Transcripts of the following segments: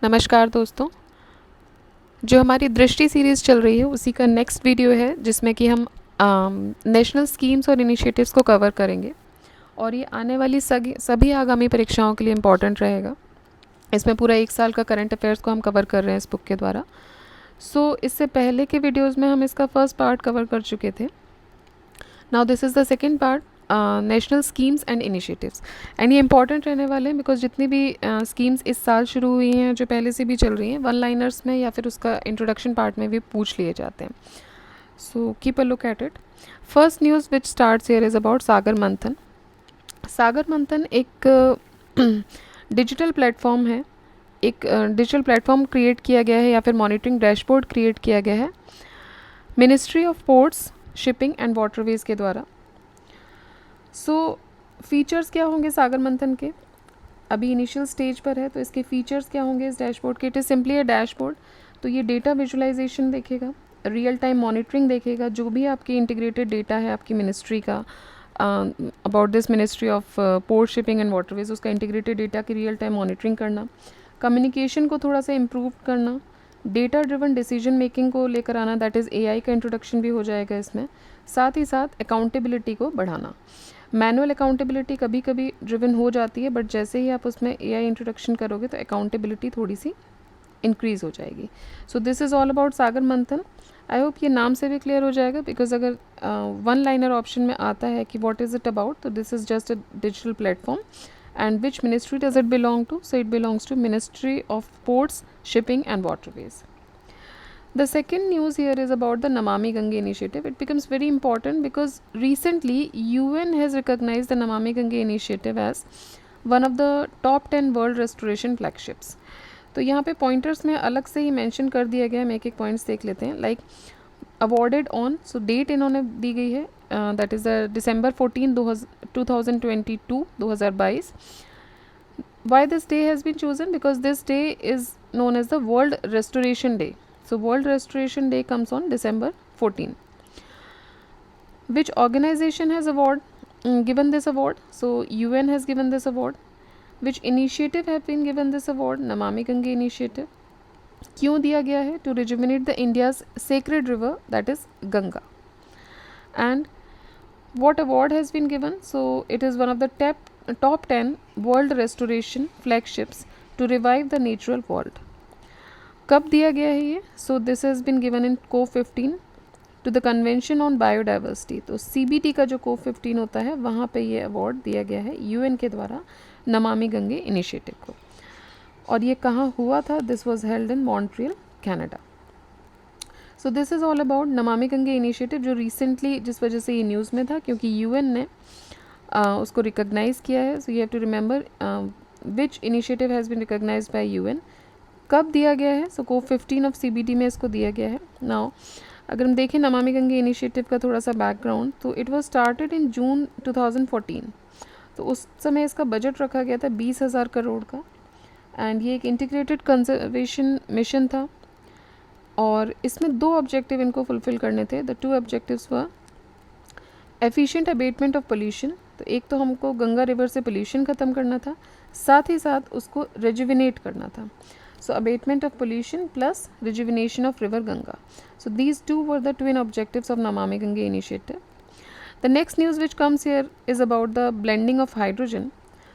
नमस्कार दोस्तों। जो हमारी दृष्टि सीरीज़ चल रही है उसी का नेक्स्ट वीडियो है जिसमें कि हम नेशनल स्कीम्स और इनिशिएटिव्स को कवर करेंगे और ये आने वाली सभी आगामी परीक्षाओं के लिए इम्पॉर्टेंट रहेगा। इसमें पूरा 1 साल का करंट अफेयर्स को हम कवर कर रहे हैं इस बुक के द्वारा। इससे पहले के वीडियोज़ में हम इसका फर्स्ट पार्ट कवर कर चुके थे। Now this is the second part, national schemes and initiatives. And ये इंपॉर्टेंट रहने वाले हैं बिकॉज जितनी भी स्कीम्स इस साल शुरू हुई हैं, जो पहले से भी चल रही हैं, वन लाइनर्स में या फिर उसका इंट्रोडक्शन पार्ट में भी पूछ लिए जाते हैं। So keep a look at it. First news which starts here is about Sagar Manthan. Sagar मंथन एक डिजिटल प्लेटफॉर्म है। एक डिजिटल प्लेटफॉर्म क्रिएट किया गया है या फिर मॉनिटरिंग डैशबोर्ड क्रिएट किया गया है ministry of ports, shipping and waterways के द्वारा। फीचर्स क्या होंगे सागर मंथन के? अभी इनिशियल स्टेज पर है, तो इसके फीचर्स क्या होंगे इस डैशबोर्ड के? It is simply a dashboard. तो ये डेटा विजुअलाइजेशन देखेगा, रियल टाइम मॉनिटरिंग देखेगा, जो भी आपकी इंटीग्रेटेड डेटा है आपकी मिनिस्ट्री का, about this ministry of port, shipping and waterways, उसका इंटीग्रेटेड डेटा की रियल टाइम मॉनिटरिंग करना, कम्युनिकेशन को थोड़ा सा इम्प्रूव करना, डेटा ड्रिवन डिसीजन मेकिंग को लेकर आना, दैट इज़ एआई का इंट्रोडक्शन भी हो जाएगा इसमें। साथ ही साथ अकाउंटेबिलिटी को बढ़ाना। मैनुअल अकाउंटेबिलिटी कभी कभी ड्रिवन हो जाती है, बट जैसे ही आप उसमें एआई इंट्रोडक्शन करोगे तो अकाउंटेबिलिटी थोड़ी सी इंक्रीज़ हो जाएगी। So this is all about Sagar Manthan. I hope ये नाम से भी क्लियर हो जाएगा, बिकॉज अगर वन लाइनर ऑप्शन में आता है कि व्हाट इज़ इट अबाउट, तो this is just a digital platform and which ministry does it belong to? So it belongs to ministry of ports, shipping and waterways. The second news here is about the Namami Gange initiative. It becomes very important because recently UN has recognized the Namami Gange initiative as one of the top 10 world restoration flagships. तो यहाँ पे pointers में अलग से ही mention कर दिया गया है, हम एक एक पॉइंट्स देख लेते हैं। Like awarded on, so date इन्होंने दी गई है, that is December 14, 2022, 2022. Why this day has been chosen? Because this day is known as the World Restoration Day. So World Restoration Day comes on December 14. Which organization has given this award? So UN has given this award. Which initiative have been given this award? Namami Gange initiative. क्यों दिया गया है? To rejuvenate the India's sacred river, that is Ganga. And what award has been given? So it is one of the top 10 world restoration flagships to revive the natural world. कब दिया गया है ये? So this has been given in COP15 to the convention on biodiversity. तो CBT का जो COP15 होता है वहाँ पे ये अवार्ड दिया गया है UN के द्वारा नमामि गंगे इनिशिएटिव को। और ये कहाँ हुआ था? This was held in Montreal, Canada. So this is all about Namami Gange initiative, जो रिसेंटली जिस वजह से ये न्यूज़ में था क्योंकि UN ने उसको रिकॉग्नाइज़ किया है। So you have to remember which initiative has been recognised by UN। कब दिया गया है? सो COP15 ऑफ CBT में इसको दिया गया है। नाउ अगर हम देखें नमामि गंगे इनिशिएटिव का थोड़ा सा बैकग्राउंड, तो इट वाज स्टार्टेड इन जून 2014। तो उस समय इसका बजट रखा गया था 20,000 करोड़ का, एंड ये एक इंटीग्रेटेड कंजर्वेशन मिशन था। और इसमें 2 ऑब्जेक्टिव इनको फुलफिल करने थे। The 2 objectives were efficient abatement of pollution, तो एक तो हमको गंगा रिवर से पोल्यूशन ख़त्म करना था, साथ ही साथ उसको रेजुविनेट करना था। So abatement of pollution plus rejuvenation of river Ganga. So these two were the twin objectives of Namami Gange initiative. The next news which comes here is about the blending of hydrogen.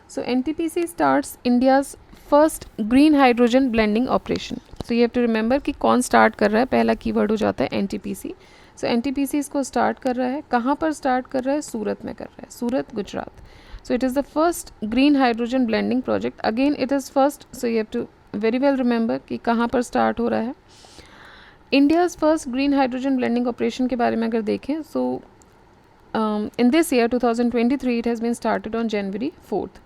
So NTPC starts India's first green hydrogen blending operation. So you have to remember कि कौन start कर रहा है, पहला keyword हो जाता है NTPC. So NTPC इसको start कर रहा है, कहाँ पर start कर रहा है? सूरत में कर रहा है, सूरत, Gujarat. So it is the first green hydrogen blending project. Again it is first, so you have to very well remember कि कहाँ पर स्टार्ट हो रहा है। India's first green hydrogen blending operation के बारे में अगर देखें, so in this year 2023 it has been started on January 4th।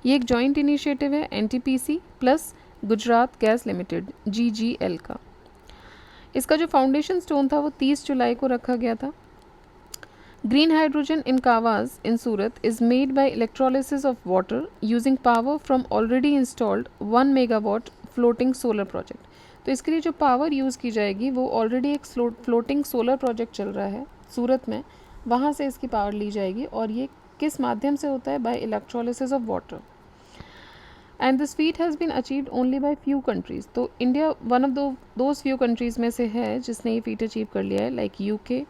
ये एक जॉइंट इनिशिएटिव है NTPC plus Gujarat Gas Limited GGL का। इसका जो फाउंडेशन स्टोन था वो 30 जुलाई को रखा गया था। Green hydrogen in Kawas in Surat is made by electrolysis of water using power from already installed 1 megawatt floating solar project. तो इसके लिए जो पावर यूज़ की जाएगी वो ऑलरेडी एक फ्लोटिंग सोलर प्रोजेक्ट चल रहा है सूरत में, वहाँ से इसकी पावर ली जाएगी। और ये किस माध्यम से होता है? By electrolysis of water. And this feat has been achieved only by few countries. तो India one of those few countries में से है जिसने ये फीट अचीव कर लिया है, like UK,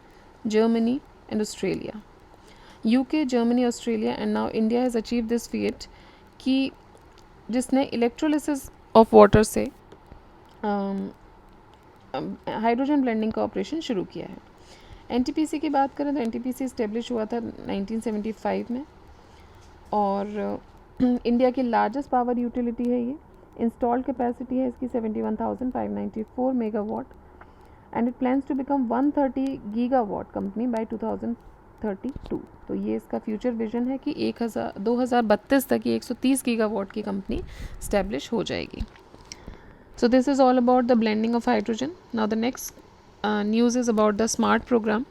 Germany and Australia. UK, Germany, Australia and now India has achieve this feet कि जिसने इलेक्ट्रोलिसिस ऑफ वाटर से हाइड्रोजन ब्लेंडिंग का ऑपरेशन शुरू किया है. एनटीपीसी की बात करें तो एनटीपीसी इस्टेब्लिश हुआ था 1975 में और इंडिया की लार्जेस्ट पावर यूटिलिटी है ये. इंस्टॉल्ड कैपेसिटी है इसकी 71,594 megawatt and it plans to become 130 gigawatt company by 2032. तो ये इसका फ्यूचर विजन है कि 2032 तक ये 130 गीगावाट की कंपनी स्टैब्लिश हो जाएगी. So this is all about the blending of hydrogen. Now the next news is about the SMART program.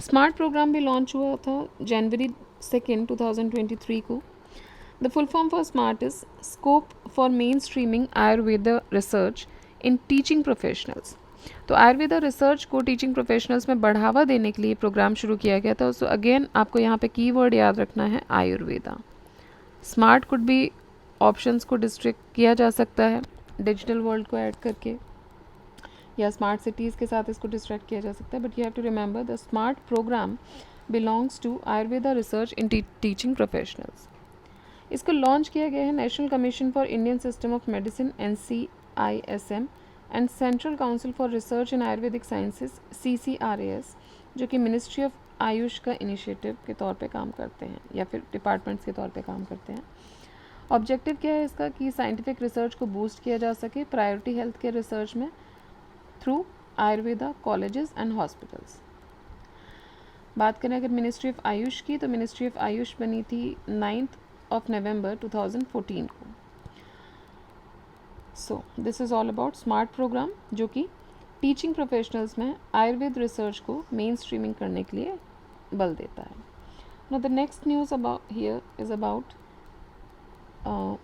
SMART program भी launch हुआ था January 2nd 2023 को. The full form for SMART is Scope for Mainstreaming Ayurveda Research in Teaching Professionals. तो Ayurveda research को teaching professionals में बढ़ावा देने के लिए प्रोग्राम शुरू किया गया था. सो अगेन आपको यहाँ पे कीवर्ड याद रखना है आयुर्वेदा. स्मार्ट कुड भी ऑप्शंस को डिस्ट्रिक्ट किया जा सकता है डिजिटल वर्ल्ड को ऐड करके या स्मार्ट सिटीज़ के साथ इसको डिस्ट्रैक्ट किया जा सकता है. But you have to remember the smart programme belongs to Ayurveda research in teaching professionals. इसको लॉन्च किया गया है national commission for Indian system of medicine NCISM and central council for research in Ayurvedic sciences CCRAS, जो कि ministry of Ayush का initiative के तौर पे काम करते हैं या फिर डिपार्टमेंट्स के तौर पे काम करते हैं. ऑब्जेक्टिव क्या है इसका कि साइंटिफिक रिसर्च को बूस्ट किया जा सके प्रायोरिटी हेल्थ केयर रिसर्च में through Ayurveda colleges and hospitals. बात करें अगर मिनिस्ट्री ऑफ आयुष की तो मिनिस्ट्री ऑफ आयुष बनी थी 9th of November 2014 को. So this is all about smart programme जो कि टीचिंग प्रोफेशनल्स में आयुर्वेद रिसर्च को मेन स्ट्रीमिंग करने के लिए बल देता है. Now the next news about here is about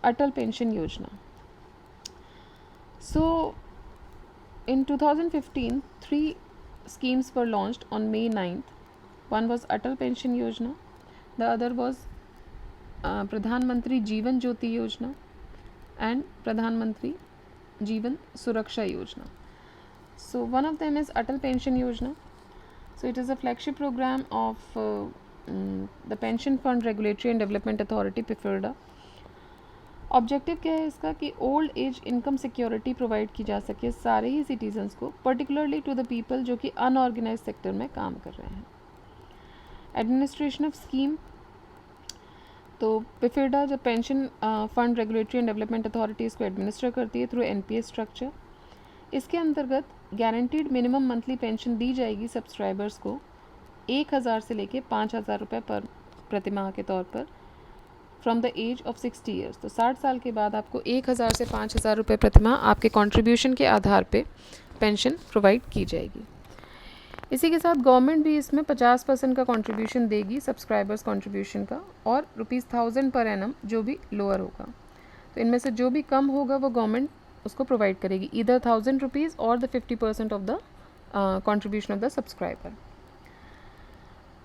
Atal Pension Yojana. So in 2015 3 schemes were launched on May 9th. One was Atal Pension Yojana, the other was Pradhan Mantri Jeevan Jyoti Yojana and Pradhan Mantri Jeevan Suraksha Yojana. So one of them is Atal Pension Yojana. So it is a flagship program of the Pension Fund Regulatory and Development Authority PIFRDA. Objective क्या है इसका कि old age income security provide की जा सके सारे ही citizens को, particularly to the people जो कि अनऑर्गेनाइज सेक्टर में काम कर रहे हैं. एडमिनिस्ट्रेशन ऑफ स्कीम, तो पिफिडा जो pension fund regulatory and development authority इसको एडमिनिस्टर करती है थ्रू NPS स्ट्रक्चर. इसके अंतर्गत गारंटीड मिनिमम मंथली पेंशन दी जाएगी सब्सक्राइबर्स को 1,000 से लेके 5,000 रुपये पर प्रतिमाह के तौर पर from the age of 60 years. तो 60 साल के बाद आपको 1,000 से 5,000 रुपये प्रतिमाह आपके कंट्रीब्यूशन के आधार पे पेंशन प्रोवाइड की जाएगी. इसी के साथ गवर्नमेंट भी इसमें 50% का कंट्रीब्यूशन देगी सब्सक्राइबर्स कंट्रीब्यूशन का और ₹1,000 पर एनम जो भी लोअर होगा. तो इनमें से जो भी कम होगा वो गवर्नमेंट उसको प्रोवाइड करेगी, ईदर ₹1,000 और the 50% of the contribution of the subscriber.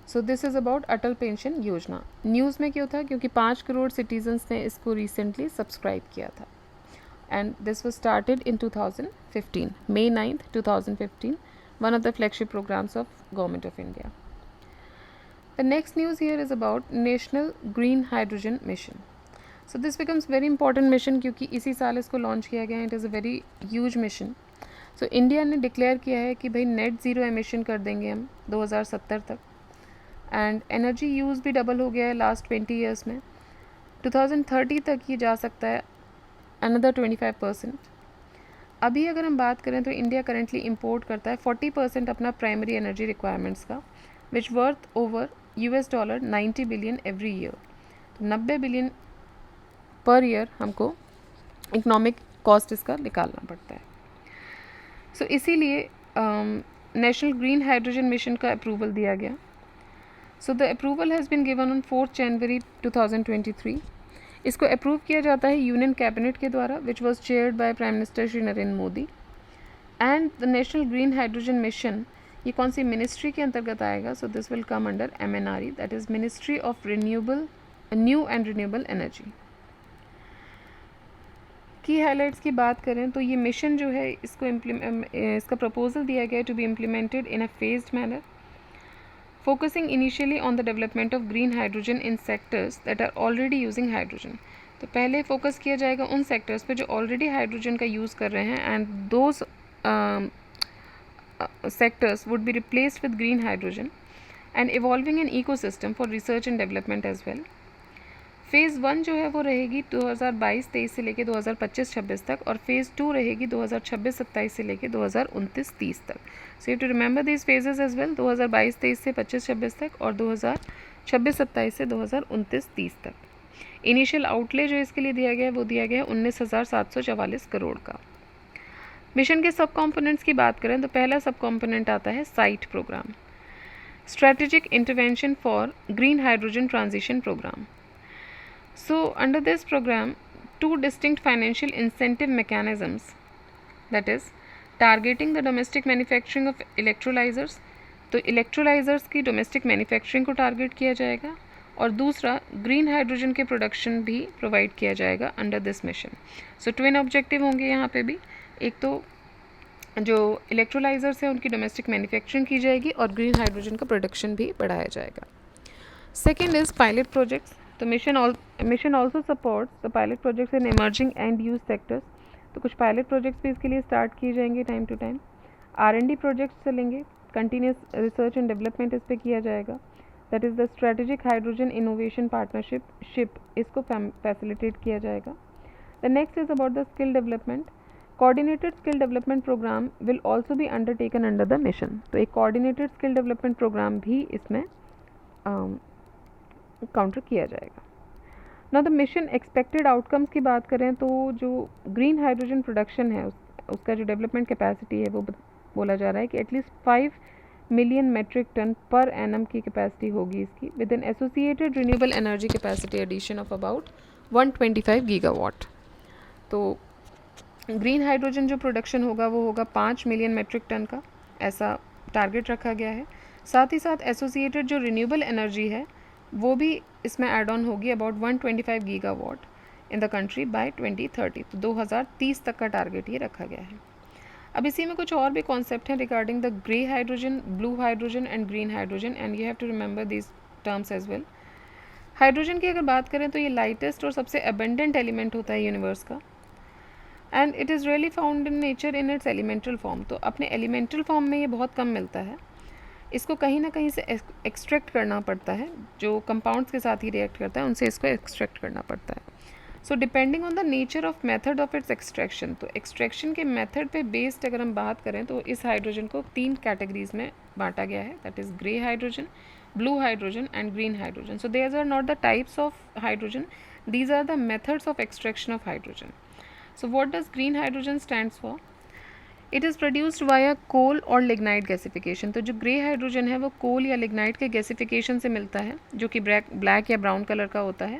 So this is about Atal pension योजना. न्यूज़ में क्यों था? क्योंकि 5 करोड़ सिटीजन्स ने इसको रिसेंटली सब्सक्राइब किया था and this was started in 2015 May 9th 2015, one of the flagship programs of Government of India. The next news here is about National Green Hydrogen Mission. So this becomes very important mission क्योंकि इसी साल इसको launch किया गया है. It is a very huge mission. So India ने declare किया है कि भाई नेट ज़ीरो एमिशन कर देंगे हम 2070 तक एंड एनर्जी यूज़ भी डबल हो गया है लास्ट 20 ईयर्स में. 2030 तक ये जा सकता है अनदर 25%. अभी अगर हम बात करें तो इंडिया करेंटली इंपोर्ट करता है 40% अपना प्राइमरी एनर्जी रिक्वायरमेंट्स का which worth over $90 billion every year. तो 90 बिलियन पर ईयर हमको इकोनॉमिक कॉस्ट इसका निकालना पड़ता है. सो इसीलिए नेशनल ग्रीन हाइड्रोजन मिशन का अप्रूवल दिया गया. So the approval has been given on 4 January 2023. इसको अप्रूव किया जाता है यूनियन कैबिनेट के द्वारा which was chaired by prime minister Shri Narendra Modi. And the national green hydrogen mission ये कौन सी मिनिस्ट्री के अंतर्गत आएगा? So this will come under MNRE, that is ministry of new and renewable energy. की हाइलाइट्स की बात करें तो ये मिशन जो है इसका प्रपोजल दिया गया है to be implemented in a phased manner, focusing initially on the development of green hydrogen in sectors that are already using hydrogen. तो पहले फोकस किया जाएगा उन सेक्टर्स पे जो ऑलरेडी हाइड्रोजन का यूज़ कर रहे हैं, and those sectors would be replaced with green hydrogen and evolving an ecosystem for research and development as well. Phase 1 जो है वो रहेगी 2022-23 से लेके 2025-26 तक, और फेज़ 2 रहेगी 2026-27 से लेके 2029-30 तक। So you to remember this phases as well, 2022-23 से 25-26 तक और 2026-27 से 2029-30 तक। इनिशियल आउटले जो इसके लिए दिया गया है वो दिया गया है 19,744 करोड़ का। मिशन के सब कॉम्पोनेंट्स की बात करें तो पहला सब कॉम्पोनेंट आता है SIGHT programme, strategic intervention for green hydrogen transition programme. So under this program, two distinct financial incentive mechanisms, that is targeting the domestic manufacturing of electrolyzers, तो electrolyzers की domestic manufacturing को target किया जाएगा, और दूसरा green hydrogen के production भी provide किया जाएगा under this mission. So twin objective होंगे यहाँ पे भी, एक तो जो इलेक्ट्रोलाइजर्स हैं उनकी डोमेस्टिक मैन्युफैक्चरिंग की जाएगी और ग्रीन हाइड्रोजन का प्रोडक्शन भी बढ़ाया जाएगा। Second is pilot projects. तो mission also supports the pilot projects in emerging end use sectors. तो कुछ पायलट प्रोजेक्ट्स भी इसके लिए स्टार्ट किए जाएंगे time to time. R&D projects चलेंगे, कंटिन्यूस रिसर्च एंड डेवलपमेंट इस पर किया जाएगा, that is the strategic hydrogen innovation partnership इसको फैसिलिटेट किया जाएगा। The next is about the skill development. Coordinated skill development programme will also be undertaken under the mission. तो एक कोऑर्डिनेटेड स्किल डेवलपमेंट प्रोग्राम भी इसमें काउंटर किया जाएगा। ना द मिशन एक्सपेक्टेड आउटकम्स की बात करें तो जो ग्रीन हाइड्रोजन प्रोडक्शन है उसका जो डेवलपमेंट कैपेसिटी है वो बोला जा रहा है कि at least 5 million metric tonne per annum की कैपेसिटी होगी इसकी, with an associated renewable energy capacity addition of about 125 gigawatt. तो ग्रीन हाइड्रोजन जो प्रोडक्शन होगा वो होगा 5 मिलियन मेट्रिक टन का, ऐसा टारगेट रखा गया है। साथ ही साथ एसोसिएटेड जो रिन्यूएबल एनर्जी है वो भी इसमें ऐड ऑन होगी about 125 gigawatt in the country bye 2030। तो 2030 तक का टारगेट ये रखा गया है। अब इसी में कुछ और भी कॉन्सेप्ट हैं regarding the grey hydrogen, blue hydrogen and green hydrogen, and you have to remember these terms as well. Hydrogen की अगर बात करें तो ये लाइटेस्ट और सबसे अबेंडेंट एलिमेंट होता है यूनिवर्स का, and it is really found in nature in its elemental form. तो अपने एलिमेंटल फॉर्म में ये बहुत कम मिलता है, इसको कहीं ना कहीं से एक्सट्रैक्ट करना पड़ता है, जो कंपाउंड्स के साथ ही रिएक्ट करता है उनसे इसको एक्सट्रैक्ट करना पड़ता है। So depending on the nature of method of its extraction, तो एक्सट्रैक्शन के मेथड पे बेस्ड अगर हम बात करें तो इस हाइड्रोजन को 3 कैटेगरीज में बांटा गया है, that is grey hydrogen, blue hydrogen and green hydrogen. So these are not the types of hydrogen, these are the methods of extraction of hydrogen. So what does green hydrogen stands for? It is produced via coal और lignite gasification. तो जो grey hydrogen है वो कोल या lignite के gasification से मिलता है, जो कि ब्लैक या ब्राउन कलर का होता है,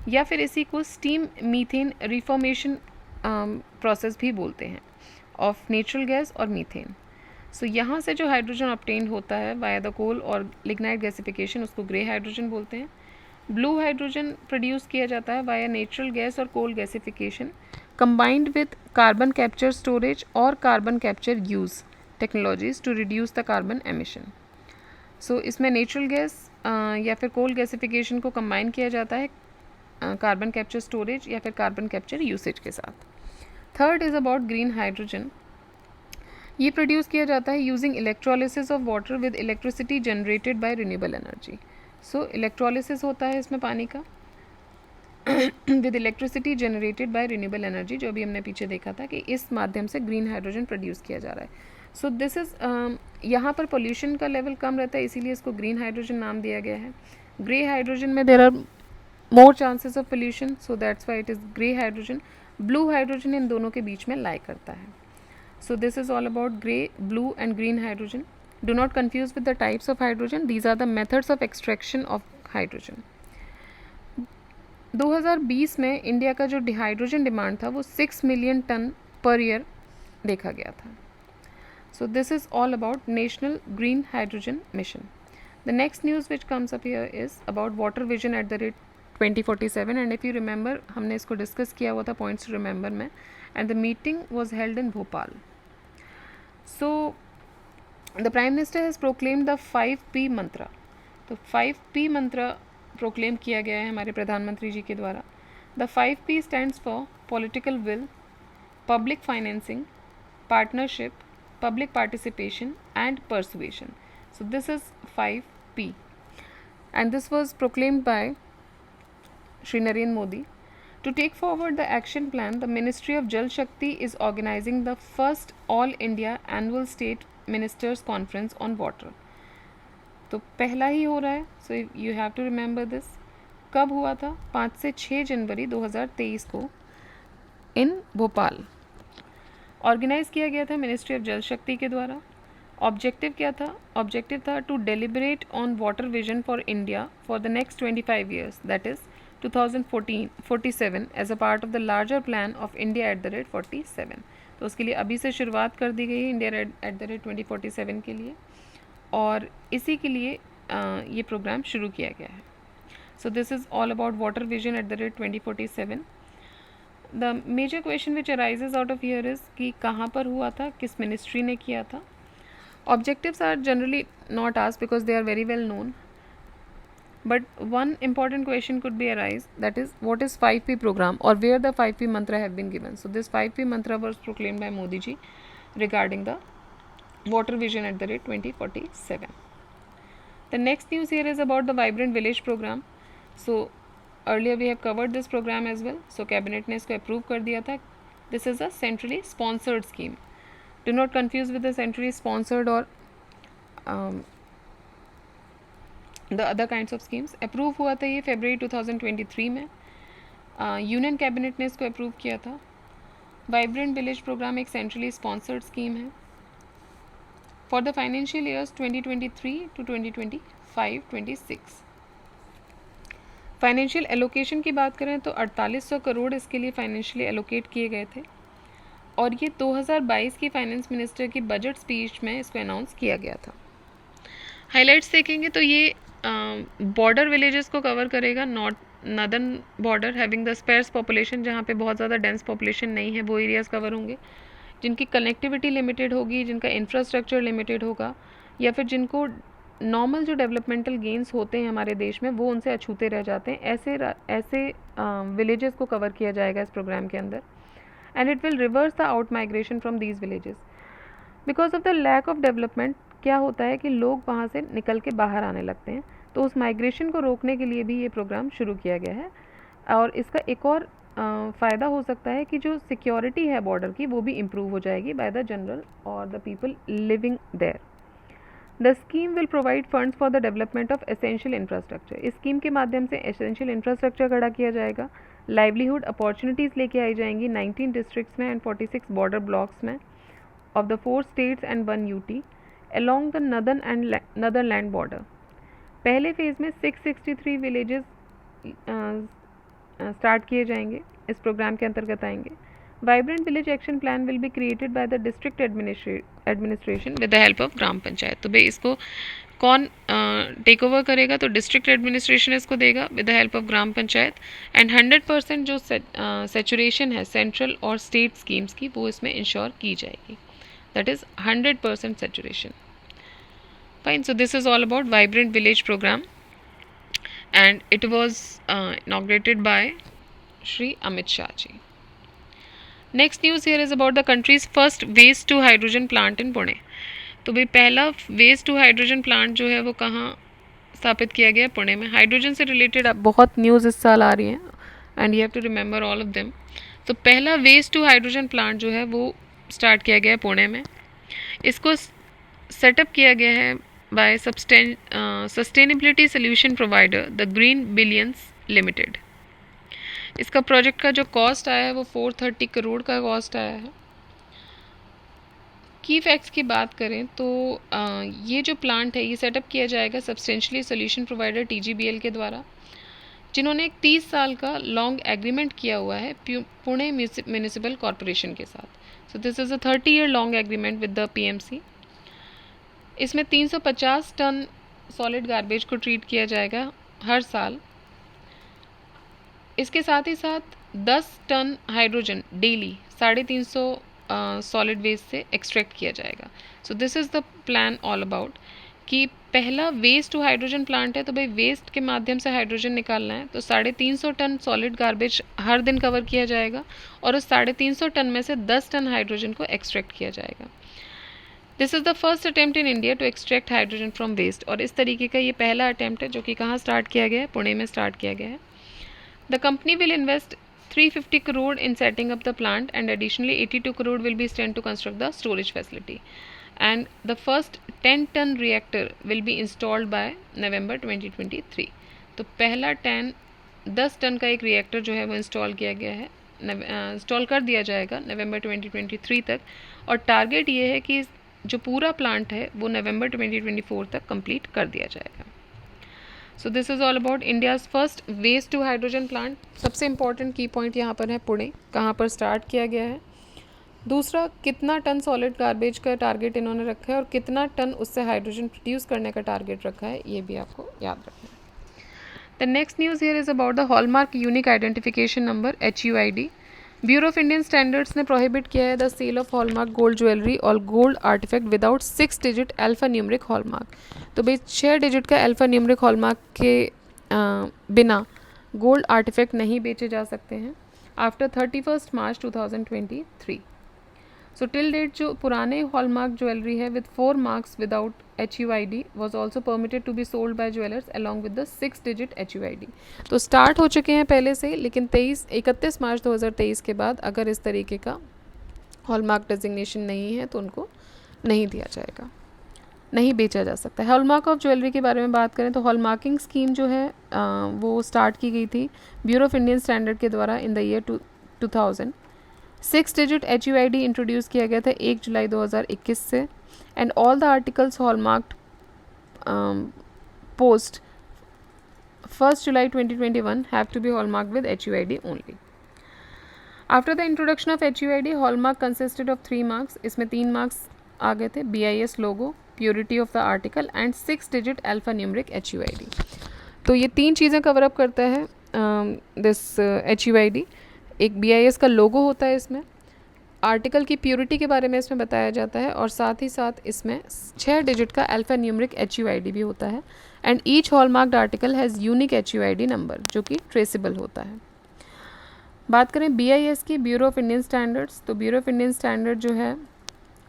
या फिर इसी को स्टीम मीथेन रिफॉर्मेशन प्रोसेस भी बोलते हैं ऑफ नेचुरल गैस और मीथेन। सो यहाँ से जो हाइड्रोजन ऑब्टेन होता है वाया द कोल और लिग्नाइट गैसिफिकेशन उसको ग्रे हाइड्रोजन बोलते हैं। ब्लू हाइड्रोजन प्रोड्यूस किया जाता है वाया नेचुरल गैस और coal gasification combined with carbon capture storage or carbon capture use technologies to reduce the carbon emission. So इसमें natural gas या फिर कोल गैसिफिकेशन को कंबाइन किया जाता है कार्बन कैप्चर स्टोरेज या फिर कार्बन कैप्चर यूसेज के साथ। Third is about green hydrogen. ये प्रोड्यूस किया जाता है using electrolysis of water with electricity generated by renewable energy. So electrolysis होता है इसमें पानी का with electricity generated by renewable energy, जो अभी हमने पीछे देखा था कि इस माध्यम से ग्रीन हाइड्रोजन प्रोड्यूस किया जा रहा है। सो दिस इज़ यहाँ पर पोल्यूशन का लेवल कम रहता है, इसीलिए इसको ग्रीन हाइड्रोजन नाम दिया गया है। ग्रे हाइड्रोजन में there are more chances of pollution, so that's why it is grey hydrogen. Blue hydrogen इन दोनों के बीच में लाई करता है। So this is all about grey, blue and green hydrogen. Do not confuse with the types of hydrogen, these are the methods of extraction of hydrogen. 2020 में India का जो हाइड्रोजन डिमांड था वो 6 मिलियन टन पर ईयर देखा गया था। सो this is all about national green hydrogen mission. The next news which comes up here is about water vision 2047 and if you remember हमने इसको डिस्कस किया हुआ था पॉइंट्स टू रिमेंबर में and the meeting was held in Bhopal. So the prime minister has proclaimed the 5P मंत्रा. तो 5P मंत्रा proclaim किया गया है हमारे प्रधानमंत्री जी के द्वारा. The 5P stands for political will, public financing, partnership, public participation and persuasion. So this is 5P and this was proclaimed by Shri Narendra Modi. To take forward the action plan, the Ministry of Jal Shakti is organizing the first All India Annual State Ministers Conference on Water. तो पहला ही हो रहा है. So you have to remember this. कब हुआ था? 5 से 6 जनवरी 2023 को इन भोपाल ऑर्गेनाइज़ किया गया था मिनिस्ट्री ऑफ जल शक्ति के द्वारा. ऑब्जेक्टिव क्या था? ऑब्जेक्टिव था to deliberate on water vision for India for the next 25 years, that is 2047 as a part of the larger plan of India @47. तो उसके लिए अभी से शुरुआत कर दी गई है इंडिया @2047 के लिए और इसी के लिए ये प्रोग्राम शुरू किया गया है. So this is all about water vision @2047. The major question which arises out of here is कि कहाँ पर हुआ था, किस मिनिस्ट्री ने किया था. Objectives are generally not asked because they are very well known, but one important question could be arise, that is what is 5P program or where the 5P mantra have been given. So this 5P mantra was proclaimed by Modi ji regarding the water vision @2047. The next news here is about the vibrant village program. So earlier we have covered this program as well. So cabinet ने इसको approve कर दिया था. This is a centrally sponsored scheme. Do not confuse with the centrally sponsored or the other kinds of schemes. Approve हुआ था ये फरवरी 2023 में. Union cabinet ने इसको अप्रूव किया था. वाइब्रेंट विलेज प्रोग्राम एक सेंट्रली स्पॉन्सर्ड स्कीम है for the financial years 2023 to 2025-26. Financial allocation की बात करें तो 4800 करोड़ इसके लिए फाइनेंशियली एलोकेट किए गए थे और ये 2022 की फाइनेंस मिनिस्टर की बजट स्पीच में इसको अनाउंस किया गया था. हाइलाइट्स देखेंगे तो ये बॉर्डर विलेजेस को कवर करेगा. Northern border having the spares population, जहाँ पे बहुत ज़्यादा डेंस पॉपुलेशन नहीं है, वो एरियाज़ कवर होंगे. जिनकी कनेक्टिविटी लिमिटेड होगी, जिनका इंफ्रास्ट्रक्चर लिमिटेड होगा या फिर जिनको नॉर्मल जो डेवलपमेंटल गेन्स होते हैं हमारे देश में वो उनसे अछूते रह जाते हैं, ऐसे विलेजेस को कवर किया जाएगा इस प्रोग्राम के अंदर. And it will reverse the out migration from these villages. Because of the lack of development क्या होता है कि लोग वहाँ से निकल के बाहर आने लगते हैं, तो उस माइग्रेशन को रोकने के लिए भी ये प्रोग्राम शुरू किया गया है. और इसका एक और फ़ायदा हो सकता है कि जो सिक्योरिटी है बॉर्डर की वो भी इम्प्रूव हो जाएगी बाय द जनरल और the people living there. The scheme will provide funds for the development of essential infrastructure. इस स्कीम के माध्यम से एसेंशियल इंफ्रास्ट्रक्चर खड़ा किया जाएगा. लाइवलीहुड अपॉर्चुनिटीज़ लेके आई जाएंगी 19 डिस्ट्रिक्ट्स में एंड 46 बॉर्डर ब्लॉक्स में of the 4 states and 1 UT along the northern and Netherland border. पहले फेज़ में 663 विलेजेस स्टार्ट किए जाएंगे, इस प्रोग्राम के अंतर्गत आएंगे. Vibrant village action plan will be created by the district administration with the help of gram panchayat. तो भाई इसको कौन टेक ओवर करेगा? तो डिस्ट्रिक्ट एडमिनिस्ट्रेशन इसको देगा with the help of gram panchayat. And 100% जो सेचुरेशन है सेंट्रल और स्टेट स्कीम्स की वो इसमें इंश्योर की जाएगी. That is 100% saturation. Fine. So this is all about Vibrant Village program, and it was inaugurated by Shri Amit Shah ji. Next news here is about the country's first waste to hydrogen plant in Pune. तो भाई पहला waste to hydrogen plant जो है वो कहाँ स्थापित किया गया? पुणे में. हाइड्रोजन से रिलेटेड अब बहुत न्यूज़ इस साल आ रही हैं and you have to remember all of them. तो पहला वेस्ट टू हाइड्रोजन प्लांट जो है वो स्टार्ट किया गया है पुणे में. इसको सेटअप किया गया है by sustainability solution provider the Green Billions Limited. इसका प्रोजेक्ट का जो कॉस्ट आया है वो 430 करोड़ का कॉस्ट आया है. की फैक्ट्स की बात करें तो ये जो प्लांट है ये सेटअप किया जाएगा सब्सटेंशियली सोल्यूशन प्रोवाइडर TGBL के द्वारा, जिन्होंने एक 30 साल का लॉन्ग एग्रीमेंट किया हुआ है पुणे म्यूनिसिपल कॉरपोरेशन के साथ. So this is a 30-year long agreement with the PMC. इसमें 350 टन सॉलिड गार्बेज को ट्रीट किया जाएगा हर साल इसके साथ ही साथ 10 tonne hydrogen daily 350 solid waste से एक्सट्रैक्ट किया जाएगा. So this is the plan all about कि पहला वेस्ट टू हाइड्रोजन प्लांट है, तो भाई वेस्ट के माध्यम से हाइड्रोजन निकालना है, तो 350 टन सॉलिड गार्बेज हर दिन कवर किया जाएगा और उस 350 टन में से 10 टन हाइड्रोजन को एक्सट्रैक्ट किया जाएगा. This is the first attempt in India to extract hydrogen from waste. और इस तरीके का ये पहला अटेम्प्ट है जो कि कहाँ स्टार्ट किया गया है, पुणे में स्टार्ट किया गया है. The company will invest 350 crore in setting up the plant, and additionally 82 crore will be spent to construct the storage facility. And the first 10-ton reactor will be installed by November 2023. तो पहला 10 ton का एक reactor जो है वो install किया गया है, इंस्टॉल कर दिया जाएगा नवंबर 2023 तक. और टारगेट ये है कि जो पूरा प्लांट है वो नवंबर 2024 तक कंप्लीट कर दिया जाएगा. So this is all about India's first waste to hydrogen plant. सबसे इंपॉर्टेंट की पॉइंट यहाँ पर है पुणे, कहाँ पर स्टार्ट किया गया है. दूसरा, कितना टन सॉलिड गार्बेज का टारगेट इन्होंने रखा है और कितना टन उससे हाइड्रोजन प्रोड्यूस करने का टारगेट रखा है, ये भी आपको याद रखना है. The next news here is about the hallmark unique identification number HUID. Bureau of Indian Standards ने प्रोहिबिट किया है the sale of hallmark gold jewellery और gold artefact without 6 digit alpha numeric hallmark. तो भाई 6 डिजिट का alpha numeric hallmark के बिना gold artefact नहीं बेचे जा सकते हैं after 31 March 2023. So till date जो पुराने हॉलमार्क ज्वेलरी है with 4 marks without HUID was also permitted to be sold by jewellers along with the 6 digit HUID. तो स्टार्ट हो चुके हैं पहले से, लेकिन 31 मार्च 2023 के बाद अगर इस तरीके का हॉलमार्क डेजिग्नेशन नहीं है तो उनको नहीं दिया जाएगा, नहीं बेचा जा सकता है. हॉलमार्क ऑफ ज्वेलरी के बारे में बात करें तो हॉलमार्किंग स्कीम जो है वो स्टार्ट की गई थी ब्यूरो ऑफ इंडियन स्टैंडर्ड के द्वारा in the year 2000. 6 digit HUID introduce किया गया था 1 जुलाई 2021 से. And all the articles hallmarked post 1 July 2021 have to be hallmarked with HUID only. After the introduction of HUID, hallmark consisted of 3 marks. इसमें 3 marks आ गए थे, BIS logo, purity of the article and 6 digit alpha numeric HUID. तो ये 3 चीज़ें cover up करता है this HUID. एक BIS का लोगो होता है इसमें, आर्टिकल की प्योरिटी के बारे में इसमें बताया जाता है और साथ ही साथ इसमें 6 डिजिट का अल्फा न्यूमरिक HUID भी होता है. And each hallmarked article has unique HUID number जो कि ट्रेसेबल होता है. बात करें BIS की, ब्यूरो ऑफ इंडियन स्टैंडर्ड्स. तो ब्यूरो ऑफ इंडियन स्टैंडर्ड जो है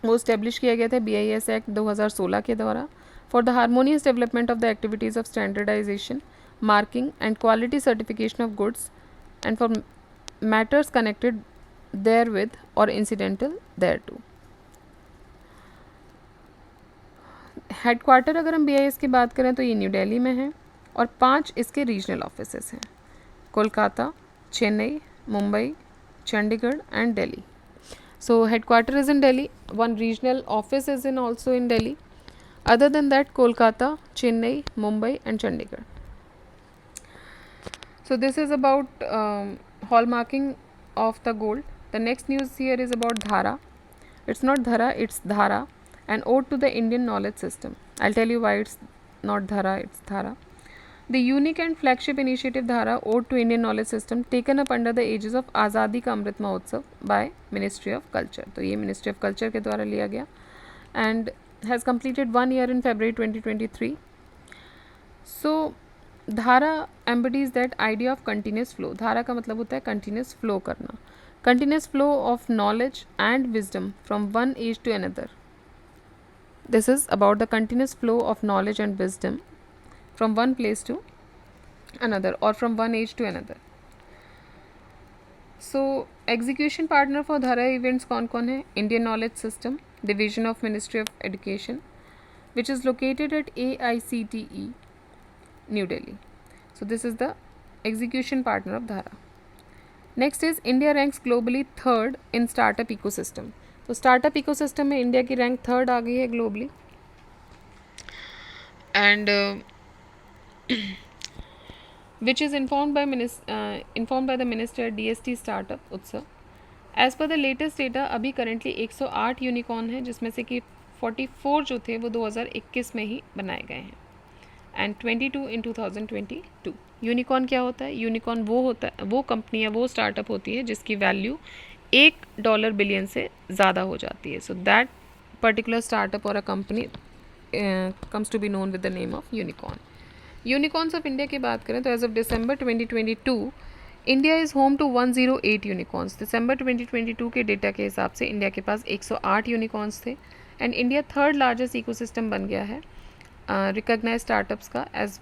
वो इस्टेब्लिश किया गया था BIS एक्ट 2016 के द्वारा for the harmonious development of the activities of standardisation, marking and quality certification of goods and for matters connected therewith or incidental thereto. Headquarter अगर हम BIS की बात करें तो ये न्यू दिल्ली में है और 5 इसके रीजनल ऑफिसेस हैं, Kolkata, Chennai, Mumbai, Chandigarh and Delhi. So headquarter is in Delhi, 1 regional office is in also in Delhi. Other than that Kolkata, Chennai, Mumbai and Chandigarh. So this is about hallmarking of the gold. The next news here is about Dhara. It's not Dhara, it's Dhara, an ode to the Indian knowledge system. I'll tell you why it's not Dhara, it's Dhara. The unique and flagship initiative Dhara, ode to Indian knowledge system, taken up under the aegis of Azadi का Amrit Mahotsav by Ministry of Culture. तो ये Ministry of Culture के द्वारा लिया गया and has completed 1 year in February 2023. So धारा embodies that idea of continuous flow. धारा का मतलब होता है continuous flow करना, continuous flow of knowledge and wisdom from one age to another. This is about the continuous flow of knowledge and wisdom from one place to another or from one age to another. So execution partner for Dhara events कौन है? Indian Knowledge System, Division of Ministry of Education, which is located at AICTE, New Delhi. So this is the execution partner of Dhara. Next is India ranks globally 3rd in startup ecosystem. तो startup ecosystem में India की rank 3rd आ गई है globally. And which is informed by the minister at DST startup उत्सव. As per the latest data, अभी currently 108 unicorn है जिसमें से कि 44 जो थे वो 2021 में ही बनाए गए हैं and 22 in 2022. यूनिकॉर्न क्या होता है? यूनिकॉर्न वो होता है, वो कंपनी या वो स्टार्टअप होती है जिसकी वैल्यू $1 बिलियन से ज़्यादा हो जाती है. So that particular startup or a company comes to be known with the name of unicorn. Unicorns of India की बात करें तो as of December 2022 India is home to 108 unicorns. दिसंबर 2022 के डेटा के हिसाब से इंडिया के पास 108 यूनिकॉर्न्स थे. And India third largest ecosystem बन गया है रिकॉग्नाइज स्टार्टअप्स का as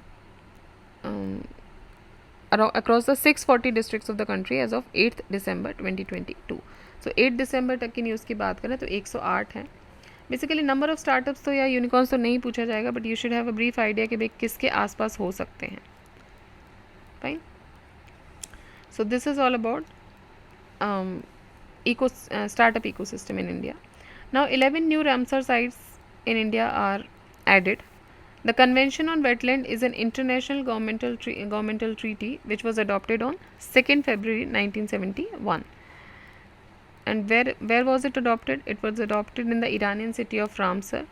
across the 640 districts of the country as of 8th December 2022. So 8 दिसंबर तक की न्यूज़ की बात करें तो 108 हैं. बेसिकली नंबर ऑफ स्टार्टअप्स तो या यूनिकॉर्न्स तो नहीं पूछा जाएगा, but you should have a brief idea कि भाई किसके आसपास हो सकते हैं. Fine. So this is all about startup ecosystem in India. Now 11 new Ramsar sites in India are added. The Convention on Wetland is an international governmental treaty which was adopted on 2nd February 1971. And where was it adopted? It was adopted in the Iranian city of Ramsar,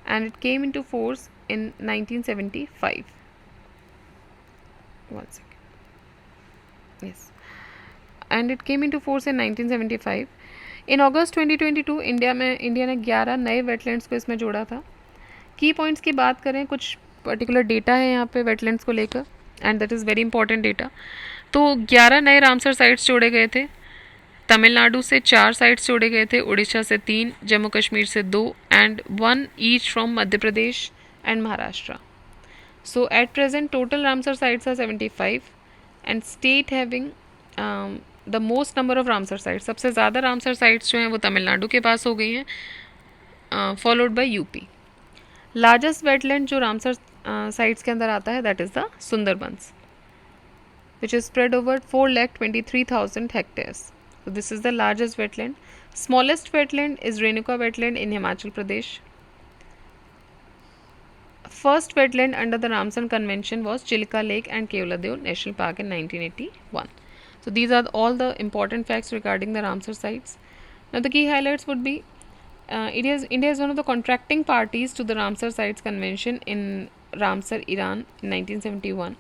and it came into force in 1975. One second. Yes. And it came into force in 1975. In August 2022 India ने 11 नए wetlands को इसमें जोड़ा था. की points की बात करें, कुछ पर्टिकुलर डेटा है यहाँ पे वेटलैंड्स को लेकर, and that is very important data. तो 11 नए रामसर साइट्स जोड़े गए थे. तमिलनाडु से 4 साइट्स जोड़े गए थे, उड़ीसा से 3, जम्मू कश्मीर से 2, and 1 each from Madhya Pradesh and Maharashtra. So at present total Ramsar sites are 75 and state having the most number of Ramsar sites. सबसे ज़्यादा रामसर साइट्स जो हैं वो तमिलनाडु के पास हो गई हैं, followed by UP. Largest wetland जो रामसर साइट्स के अंदर आता है that is the Sundarbans, which is spread over 4,23,000 hectares. So this is the largest wetland. Smallest wetland is Renuka wetland in Himachal Pradesh. First wetland under the Ramsar Convention was Chilka Lake and Keoladeo National Park in 1981. So these are all the important facts regarding the Ramsar sites. Now the key highlights would be India is one of the contracting parties to the Ramsar Sites Convention in Ramsar, Iran in 1971.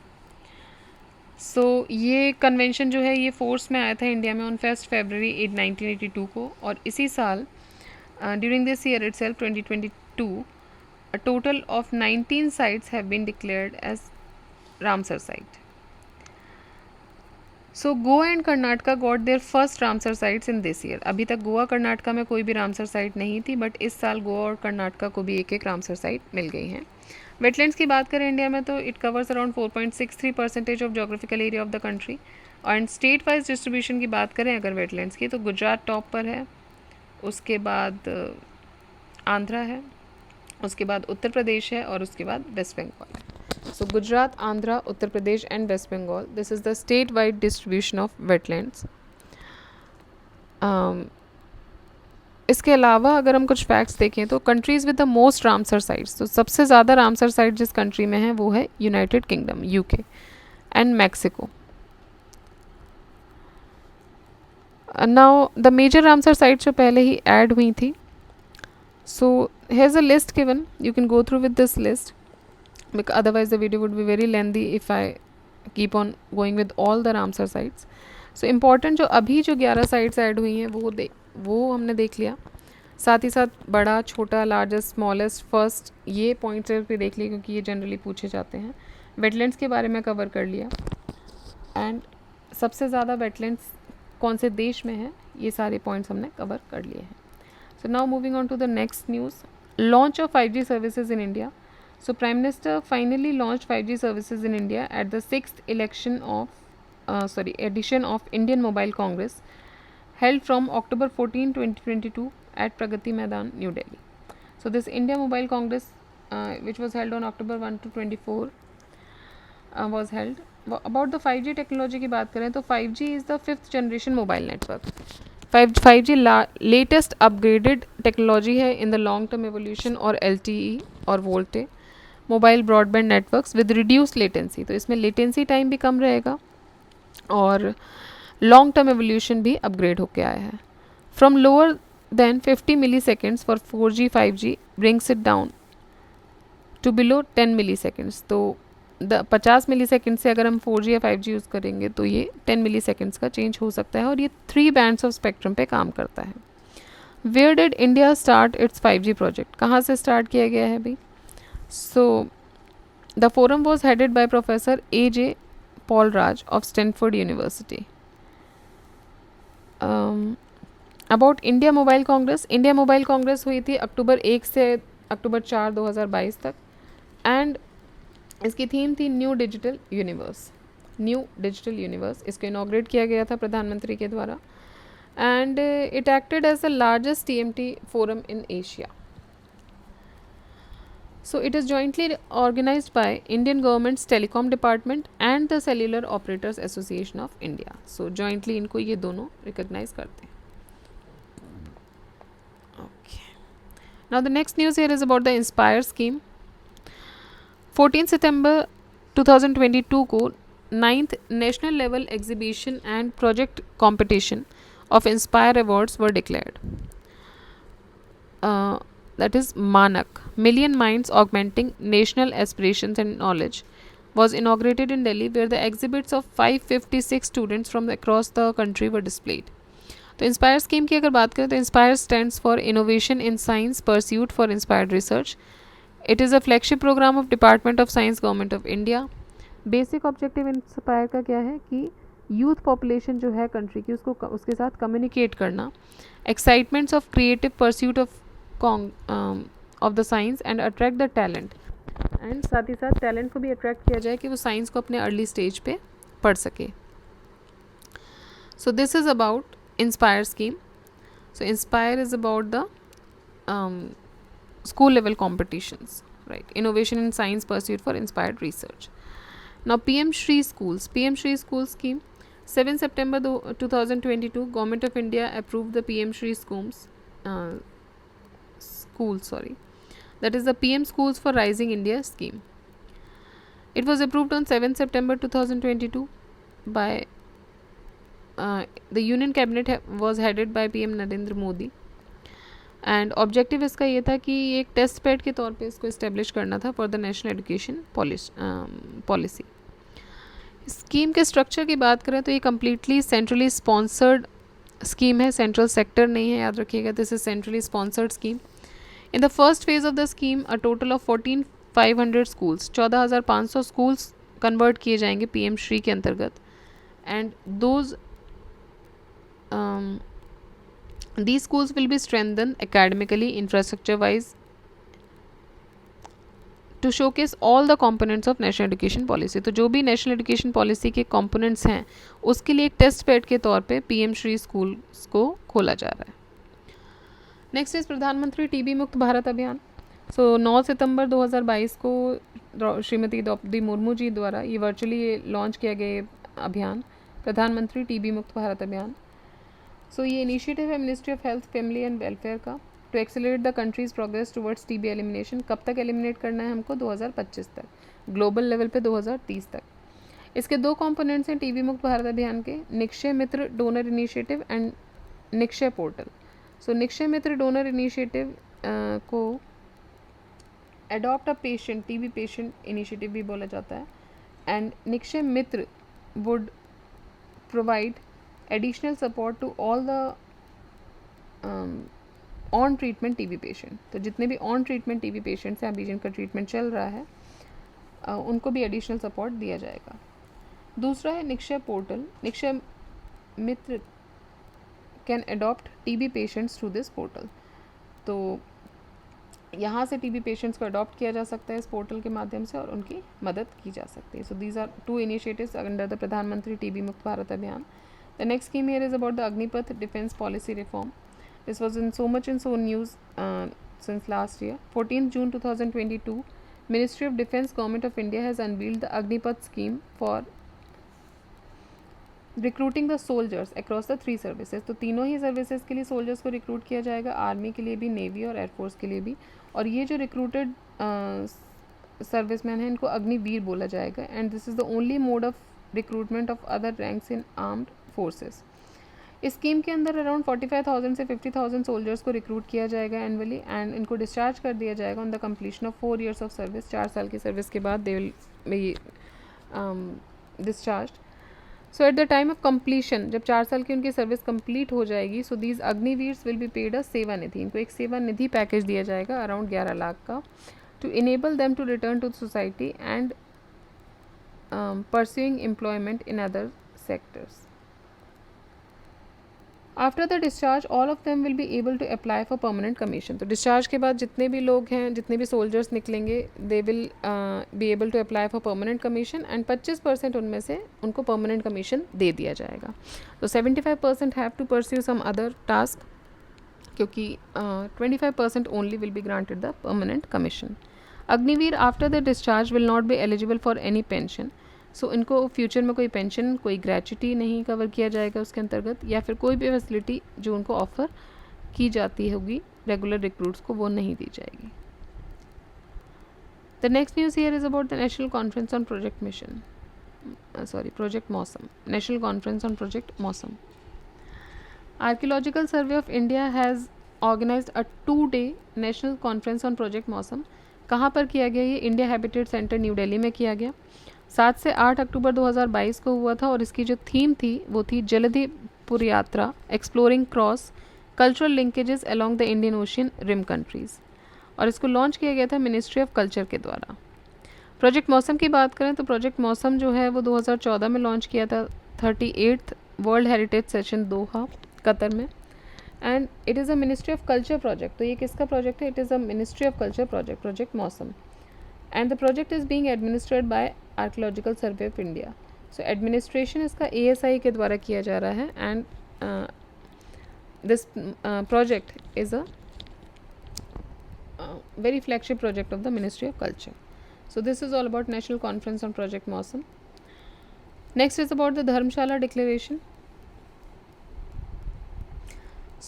सो ये convention जो है ये force में आया था India में on 1 फरवरी 1982 को, और इसी साल during this year itself 2022 a total of 19 sites have been declared as Ramsar site. So Goa and Karnataka got their first Ramsar sites in this year. अभी तक गोवा कर्नाटका में कोई भी रामसर साइट नहीं थी, बट इस साल गोवा और कर्नाटका को भी एक एक रामसर साइट मिल गई हैं. वेटलैंड्स की बात करें इंडिया में तो it covers around 4.63% of geographical area of the country. And state wise distribution की बात करें अगर वेटलैंड्स की तो गुजरात टॉप पर है, उसके बाद आंध्रा है, उसके बाद उत्तर प्रदेश है, और उसके बाद वेस्ट बंगाल है. So Gujarat, Andhra, Uttar Pradesh and West Bengal. This is the state-wide distribution of wetlands. इसके अलावा अगर हम कुछ फैक्ट्स देखें तो countries with the most Ramsar sites, तो सबसे ज़्यादा रामसर साइट जिस कंट्री में है वो है United Kingdom UK and Mexico. Now the major Ramsar sites जो पहले ही ऐड हुई थी, so here is a list given, you can go through with this list. Because otherwise the video would be very lengthy if I keep on going with all the Ramsar sites. So important जो अभी जो 11 sites add हुई हैं वो हमने देख लिया. साथ ही साथ बड़ा, छोटा, लार्जेस्ट, स्मॉलेस्ट, फर्स्ट, ये पॉइंट्स भी देख लिए क्योंकि ये जनरली पूछे जाते हैं. वेटलैंड्स के बारे में कवर कर लिया, एंड सबसे ज़्यादा वेटलैंड्स कौन से देश में है ये सारे पॉइंट्स हमने कवर कर लिए हैं. So now moving on to the next news. Launch of 5G services in India. So Prime Minister finally launched 5G services in India at the 6th edition of Indian Mobile Congress held from October 14, 2022 at Pragati Maidan, New Delhi. So this India Mobile Congress which was held on October 1 to 24 was held. About the 5G technology की बात करें तो 5G is the 5th generation mobile network. 5G latest upgraded technology है in the long term evolution और LTE और VoLTE mobile broadband networks with reduce latency. तो इसमें latency time भी कम रहेगा और लॉन्ग टर्म एवोल्यूशन भी अपग्रेड होकर आया है. From lower than 50 milliseconds for 4G 5G brings it down to below 10 milliseconds. तो 50 मिली सेकेंड से अगर हम 4G या 5G यूज़ करेंगे तो ये 10 मिली सेकेंड्स का चेंज हो सकता है, और ये 3 बैंड्स ऑफ स्पेक्ट्रम पे काम करता है. Where did India start its 5G project? कहाँ से स्टार्ट किया गया है भाई? So the forum was headed by professor A.J. Paulraj of Stanford University. About India Mobile Congress. India Mobile Congress हुई थी अक्टूबर 1 से अक्टूबर 4 2022 तक, एंड इसकी थीम थी new digital universe. New digital universe इसको इनॉग्रेट किया गया था प्रधानमंत्री के द्वारा, and it acted as the largest TMT forum in Asia. So it is jointly organized by Indian government's telecom department and the Cellular Operators Association of India. So jointly इनको ये दोनों recognize करते हैं. Okay. Now the next news here is about the Inspire scheme. 14 September 2022 को 9th National Level Exhibition and Project Competition of Inspire Awards were declared. That is Manak, Million Minds Augmenting National Aspirations and Knowledge, was inaugurated in Delhi, where the exhibits of 556 students from across the country were displayed. तो INSPIRE scheme की अगर बात करें तो INSPIRE stands for innovation in science pursuit for inspired research. It is a flagship programme of department of science government of India. Basic objective INSPIRE का क्या है कि यूथ पॉपुलेशन जो है कंट्री की उसको उसके साथ कम्युनिकेट करना, excitements of creative pursuit of the science and attract the talent, and साथ ही साथ टैलेंट को भी अट्रैक्ट किया जाए कि वो साइंस को अपने अर्ली स्टेज पे पढ़ सके. सो this is about inspire scheme. So inspire is about the school level competitions, right? Innovation in science pursuit for inspired research. Now PM Shri schools. PM Shri school scheme. 7 September 2022, Government of India approved the PM Shri schools. That is the PM Schools for Rising India scheme. It was approved on 7 September 2022 by the Union Cabinet was headed by PM Narendra Modi. And objective इसका ये था कि एक test pad के तौर पे इसको establish करना था for the national education policy. Scheme के स्ट्रक्चर की बात करें तो ये कम्प्लीटली सेंट्रली स्पॉन्सर्ड स्कीम है, सेंट्रल सेक्टर नहीं है, याद रखिएगा. This is centrally sponsored scheme. In the first phase of the scheme a total of 14,500 schools, 14,500 schools convert किए जाएंगे PM श्री के अंतर्गत. And those these schools will be strengthened academically, infrastructure wise, to showcase all the components of national education policy. तो जो भी national education policy के components हैं उसके लिए एक टेस्ट पैड के तौर पे PM श्री स्कूल्स को खोला जा रहा है. नेक्स्ट इज प्रधानमंत्री TB मुक्त भारत अभियान. सो 9 सितंबर 2022 को श्रीमती द्रौपदी मुर्मू जी द्वारा ये वर्चुअली लॉन्च किया गया अभियान प्रधानमंत्री TB मुक्त भारत अभियान. सो ये इनिशिएटिव है ministry of health family and welfare का to accelerate the country's progress towards TB elimination. कब तक एलिमिनेट करना है हमको? 2025 तक, ग्लोबल लेवल पे 2030 तक. इसके दो कंपोनेंट्स हैं TB मुक्त भारत अभियान के, Nikshay Mitra donor initiative and Nikshay portal. So Nikshay Mitra donor initiative को adopt a patient TB patient initiative भी बोला जाता है. And Nikshay Mitra would provide additional support to all the on treatment TB patient. तो जितने भी on treatment TB patients हैं अभी जिनका ट्रीटमेंट चल रहा है उनको भी एडिशनल सपोर्ट दिया जाएगा. दूसरा है Nikshay portal. Nikshay Mitra can adopt TB patients through this portal. तो यहाँ से TB पेशेंट्स को अडॉप्ट किया जा सकता है इस पोर्टल के माध्यम से और उनकी मदद की जा सकती है. So these are 2 initiatives under the प्रधानमंत्री TB मुक्त भारत अभियान. The next scheme here is about the Agnipath Defense Policy Reform. This was in so news since last year. 14th June 2022, Ministry of Defense Government of India has unveiled the Agnipath scheme for recruiting the soldiers across the 3 services. तो तीनों ही services के लिए soldiers को recruit किया जाएगा, army के लिए भी, नेवी और एयरफोर्स के लिए भी. और ये जो रिक्रूटेड सर्विसमैन हैं इनको अग्निवीर बोला जाएगा. And this is the only mode of recruitment of other ranks in armed forces. इस स्कीम के अंदर अराउंड 45,000 से 50,000 सोल्जर्स को रिक्रूट किया जाएगा एनुअली एंड इनको डिस्चार्ज कर दिया जाएगा on the completion of 4 years of service. 4 साल की सर्विस के बाद they will be discharge. So at the time of completion, जब 4 साल की उनकी सर्विस कंप्लीट हो जाएगी, so these Agniveers will be paid a Seva Nidhi. इनको एक सेवा निधि पैकेज दिया जाएगा अराउंड 11 लाख का, to enable them to return to society and pursuing employment in other sectors. After the discharge all of them will be able to apply for permanent commission. तो discharge के बाद जितने भी लोग हैं, जितने भी सोल्जर्स निकलेंगे, they will be able to apply for permanent commission and 25% उनमें से उनको परमानेंट कमीशन दे दिया जाएगा. तो 75% have to pursue some other task, क्योंकि 25% only will be granted the permanent commission. Agniveer after the discharge will not be eligible for any pension. So इनको future में कोई पेंशन, कोई ग्रेच्युटी नहीं कवर किया जाएगा उसके अंतर्गत, या फिर कोई भी फैसिलिटी जो उनको ऑफर की जाती होगी रेगुलर रिक्रूट्स को, वो नहीं दी जाएगी. The next news here is about the national conference on project mission, project Mausam. National conference on project Mausam. Archaeological survey of India has organised a 2-day national conference on project Mausam. कहाँ पर किया गया? ये India habitat centre new Delhi में किया गया. 7 से 8 अक्टूबर 2022 को हुआ था और इसकी जो थीम थी वो थी Jaladhipur Yatra, exploring cross cultural linkages along the Indian Ocean rim countries. और इसको लॉन्च किया गया था मिनिस्ट्री ऑफ कल्चर के द्वारा. प्रोजेक्ट मौसम की बात करें तो प्रोजेक्ट मौसम जो है वो 2014 में लॉन्च किया था 38th world heritage session Doha, Qatar में. And it is a ministry of culture project. तो ये किसका प्रोजेक्ट है? It is a ministry of culture project, project Mausam. And the project is being administered by archaeological survey of India. So administration इसका ASI के द्वारा किया जा रहा है. And this project is a very flagship project of the Ministry of Culture. So this is all about National Conference on Project Mausam. Next is about the Dharamshala Declaration.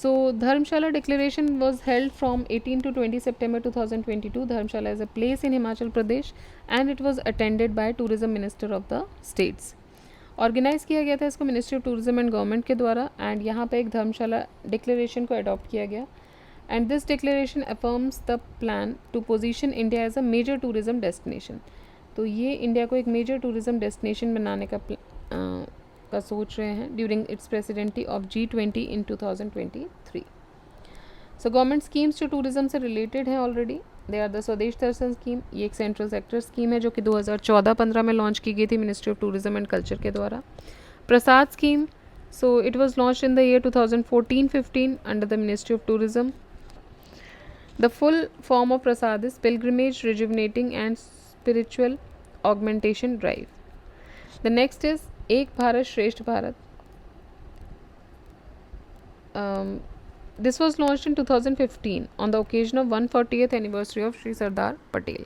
So Dharamshala Declaration was held from 18 to 20 September 2022. Dharamshala is a place in Himachal Pradesh and it was attended by Tourism Minister of the States. Organise किया गया था इसको ministry of tourism and government के द्वारा. And यहाँ पे एक धर्मशाला declaration को अडॉप्ट किया गया. And this declaration affirms the plan to position India as a major tourism destination. तो ये इंडिया को एक मेजर टूरिज्म डेस्टिनेशन बनाने का सोच रहे हैं during its presidency of G20 in 2023. So government schemes जो टूरिज्म से रिलेटेड हैं already, they are the Swadesh Darshan scheme. ये एक सेंट्रल सेक्टर स्कीम है जो कि 2014-15 में लॉन्च की गई थी ministry of tourism and culture के द्वारा. Prasad scheme, so it was launch in the year 2014-15 under the ministry of tourism. The full form of Prasad is Pilgrimage Rejuvenating and Spiritual Augmentation Drive. The next is Ek Bharat Shresth Bharat. This was launched in 2015 on the occasion of 140th anniversary of Shri Sardar Patel.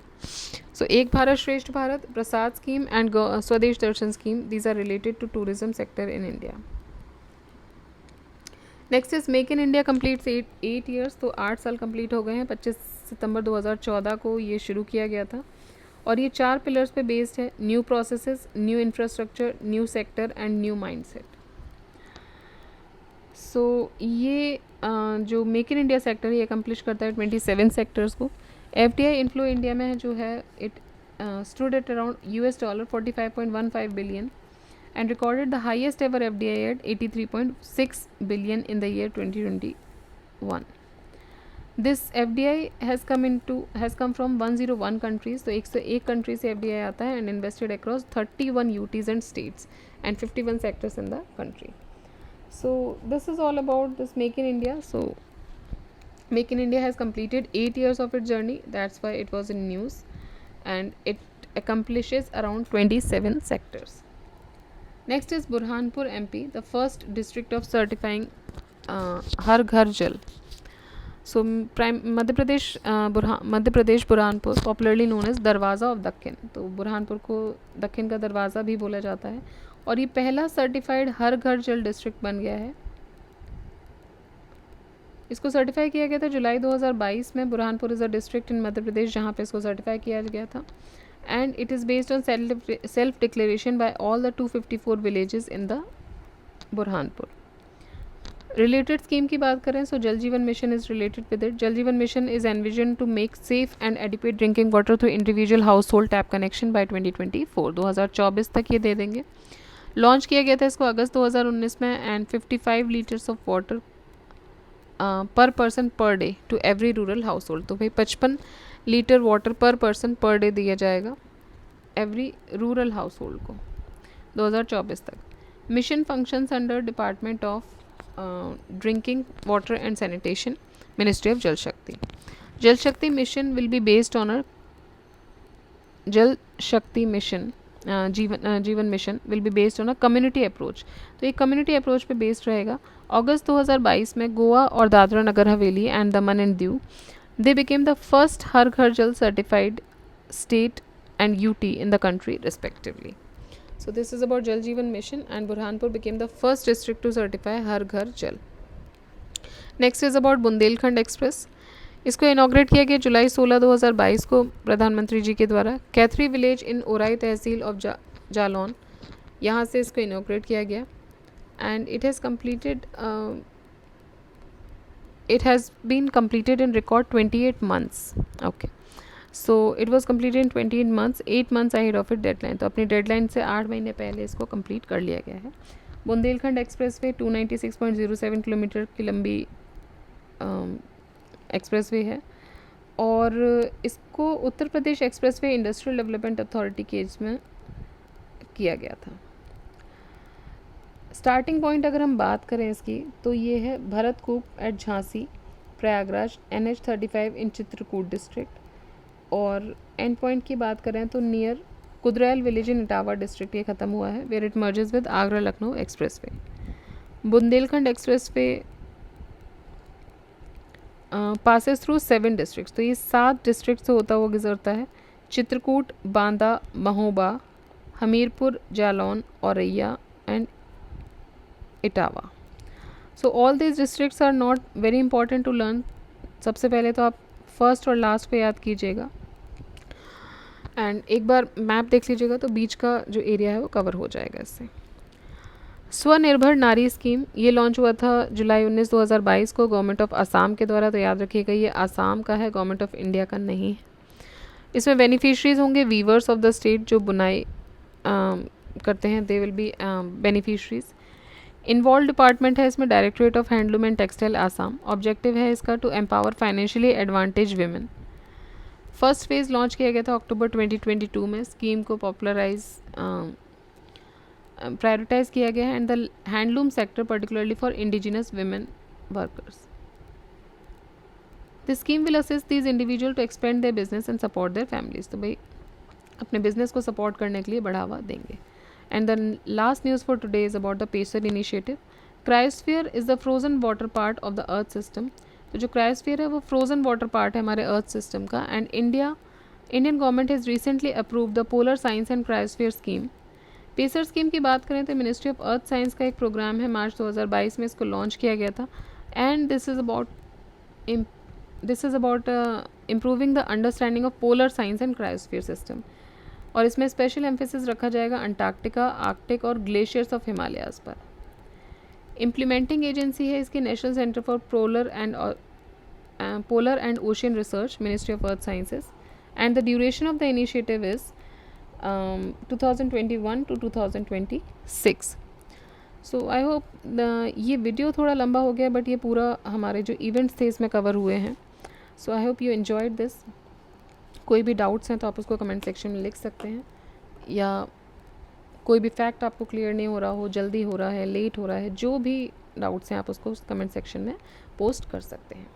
So Ek Bharat Shresth Bharat, Prasad scheme and Swadesh Darshan scheme, these are related to tourism sector in India. Next is make in India completes 8 years. तो 8 साल complete हो गए हैं. 25 सितंबर 2014 को ये शुरू किया गया था और ये 4 पिलर्स पे बेस्ड है: new processes, new infrastructure, new sector and new mindset. So ये जो मेक इन इंडिया सेक्टर है ये अकम्प्लिश करता है 27 सेक्टर्स को. FDI इन्फ्लो इंडिया में जो है it stood at around $45.15 billion and recorded the highest ever FDI at 83.6 billion in the year 2021. This FDI has come from 101 countries. तो 101 countries से FDI आता है and invested across 31 UTs and states and 51 sectors in the country. So this is all about this Make in India. So Make in India has completed 8 years of its journey. That's why it was in news and it accomplishes around 27 sectors. Next is Burhanpur MP, the first district of certifying हर घर जल. So Madhya Pradesh Burhanpur popularly known as दरवाज़ा of Deccan. तो बुरहानपुर को दक्कन का दरवाज़ा भी बोला जाता है और ये पहला सर्टिफाइड हर घर जल डिस्ट्रिक्ट बन गया है. इसको सर्टिफाई किया गया था जुलाई 2022 में. Burhanpur is a district in Madhya Pradesh जहाँ पे इसको सर्टिफाई किया गया था. And it is based on self declaration by all the 254 villages in the Burhanpur. Related scheme की बात करें so Jal Jeevan mission is related with it. Jal Jeevan mission is envision to make safe and adequate drinking water through individual household tap connection by 2024. 2024 तक ये दे देंगे. Launch किया गया था इसको अगस्त 2019 में and 55 litres of water per person per day to every rural household. तो भाई 55 litre water per person per day दिया जाएगा एवरी रूरल हाउस होल्ड को 2024 तक. Mission functions under department of drinking water and sanitation, ministry of Jal Shakti. Jal Shakti mission will be based on Jal Shakti mission Jeevan mission will be based on a community approach. तो ये community approach पे based रहेगा. अगस्त 2022 में गोवा और Dadra Nagar Haveli and Daman and Diu they became the first Har Ghar Jal certified state and UT in the country respectively. So this is about Jal Jeevan Mission and Burhanpur became the first district to certify Har Ghar Jal. Next is about Bundelkhand Express. इसको inaugurate किया गया जुलाई 16, 2022 को प्रधानमंत्री जी के द्वारा. Kaithari village in Orai tehsil of Jalaun, यहाँ से इसको इनॉग्रेट किया गया and it has been completed in record 28 months. Okay. So it was completed in 28 months, 8 months ahead of its deadline. तो अपनी डेडलाइन से 8 महीने पहले इसको कंप्लीट कर लिया गया है. बुंदेलखंड एक्सप्रेस वे 296.07 किलोमीटर की लंबी एक्सप्रेस वे है और इसको Uttar Pradesh expressway industrial development authority के इसमें किया गया था. स्टार्टिंग पॉइंट अगर हम बात करें इसकी तो ये है Bharatkoop at Jhansi Prayagraj NH35 in Chitrakoot district. और एंड पॉइंट की बात करें तो near Kudrail village in Etawah district ये ख़त्म हुआ है where it merges with Agra Lucknow expressway. Bundelkhand expressway passes through 7 districts. तो ये 7 डिस्ट्रिक्ट से होता हुआ गुजरता है. Chitrakoot, Banda, Mahoba, Hamirpur, Jalaun, Auraiya and Etawah. So all this districts are not very important to learn. सबसे पहले तो आप फर्स्ट और लास्ट पे याद कीजिएगा एंड एक बार मैप देख लीजिएगा तो बीच का जो एरिया है वो कवर हो जाएगा इससे. स्वनिर्भर नारी स्कीम ये लॉन्च हुआ था जुलाई 19, 2022 को गवर्नमेंट ऑफ असम के द्वारा. तो याद रखिएगा ये असम का है, गवर्नमेंट ऑफ इंडिया का नहीं है. इसमें बेनिफिशरीज होंगे वीवर्स ऑफ द स्टेट जो बुनाई करते हैं, they will be beneficiaries. Involve department है इसमें directorate of handloom and textile Assam. Objective है इसका to empower financially advantage women. First phase launch किया गया था अक्टूबर 2022 में. स्कीम को प्रायोरिटाइज किया गया है and the handloom sector particularly for indigenous women workers. This scheme will assist these individual to expand their business and support their families. तो भाई अपने बिजनेस को सपोर्ट करने के लिए बढ़ावा देंगे. And the last news for today is about the PACER initiative. Cryosphere is the frozen water part of the Earth system. तो जो cryosphere है वो frozen water part है हमारे Earth system का. And Indian government has recently approved the Polar Science and Cryosphere scheme. PACER scheme की बात करें तो मिनिस्ट्री ऑफ अर्थ साइंस का एक प्रोग्राम है. मार्च 2022 में इसको लॉन्च किया गया था and this is about improving the understanding of polar science and cryosphere system. और इसमें स्पेशल एम्फेसिस रखा जाएगा अंटार्कटिका, आर्कटिक और ग्लेशियर्स ऑफ हिमालयाज़ पर. इम्प्लीमेंटिंग एजेंसी है इसकी national centre for polar and ocean research, ministry of earth sciences. And the duration of the initiative is 2021 to 2026. So I hope ये video थोड़ा लंबा हो गया बट ये पूरा हमारे जो इवेंट्स थे इसमें कवर हुए हैं. So I hope you enjoyed this. कोई भी डाउट्स हैं तो आप उसको कमेंट सेक्शन में लिख सकते हैं, या कोई भी फैक्ट आपको क्लियर नहीं हो रहा हो, जल्दी हो रहा है, लेट हो रहा है, जो भी डाउट्स हैं आप उसको कमेंट सेक्शन में पोस्ट कर सकते हैं.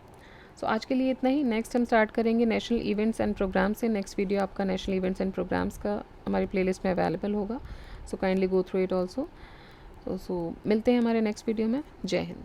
सो आज के लिए इतना ही. नेक्स्ट हम स्टार्ट करेंगे नेशनल इवेंट्स एंड प्रोग्राम्स से. नेक्स्ट वीडियो आपका नेशनल इवेंट्स एंड प्रोग्राम्स का हमारी प्लेलिस्ट में अवेलेबल होगा. So kindly go through it also. सो मिलते हैं हमारे नेक्स्ट वीडियो में. जय हिंद.